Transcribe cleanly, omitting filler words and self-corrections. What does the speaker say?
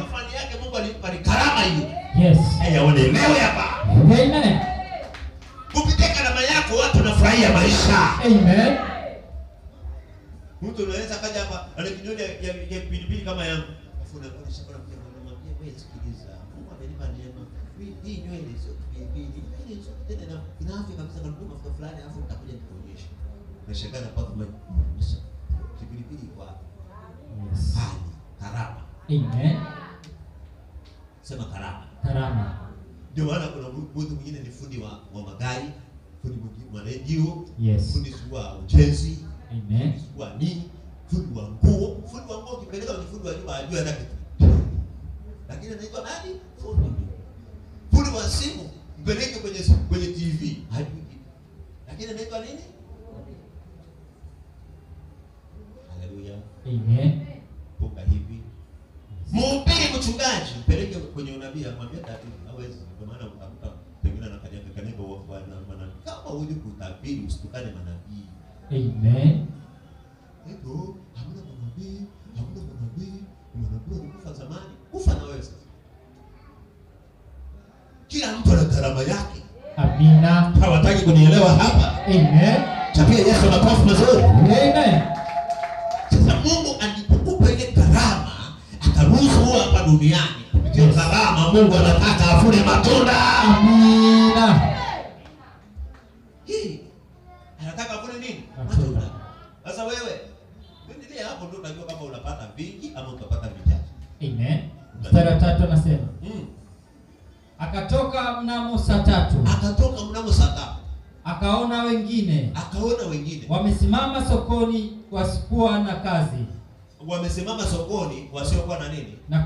Fani yake Mungu alimpa ni karama hiyo. Yes. Yaonelewe hapa. Amen. Kupitia karama yako watu wanafurahia maisha. Amen. Mtu anaweza kaja hapa ana kinyonyo ya pilipili kama yangu. Afu unaona shamba pia unamwambia wewe sikiliza. Mungu amenipa neema. Hii nywele sio pilipili. Hii sio tena na inaafya kabisa na mtu mafuta fulani afu utakuja nikuonyesha. Unashangana mpaka mmoja. Pilipili kwa. Yes. Karama. Amen. Sema karama. Karama. Ndio maana kuna mtu mwingine ni fundi wa magari, fundi wa radio, yes. Fundi wa ujenzi, amen. Fundi wa nini, fundi wa nguo. Fundi wa nguo kipeleka ni fundi wa nyumba ajue hata kitu. Lakini anaitwa nani? Fundi. Fundi wa simu mpeleke kwenye TV hajui kitu. Lakini anaitwa nini? Haleluya. Amen. Poka hivi. Mhubiri mchungaji mpeleke kwenye unabii amwambie tatizo hawezi. Kwa maana utakuta pengine anakanyaga wa manabii. Kama hujui kutabiri usitukane manabii. Amen. Ndio, hamna manabii. Manabii kufa zamani. Kufa na wewe sasa. Kila mtu ana karama yake. Amina. Hawataki kunielewa hapa. Amen. Chapia Yesu makofi mazuri. Amen. Sasa Mungu alipokupa ile karama akaruhusu hapa duniani. Kupitia karama Mungu anataka afune matunda. Amina. Hii anataka afune nini? Matunda. Sasa wewe endelea hapo ndio unajua kama unapata vingi ama utapata vichache. Amen. Mstari wa 3 anasema. Akatoka mnamo saa 3. Akaona wengine wamesimama sokoni wasiokuwa na kazi. Wamesimama sokoni wasiokuwa na nini? Na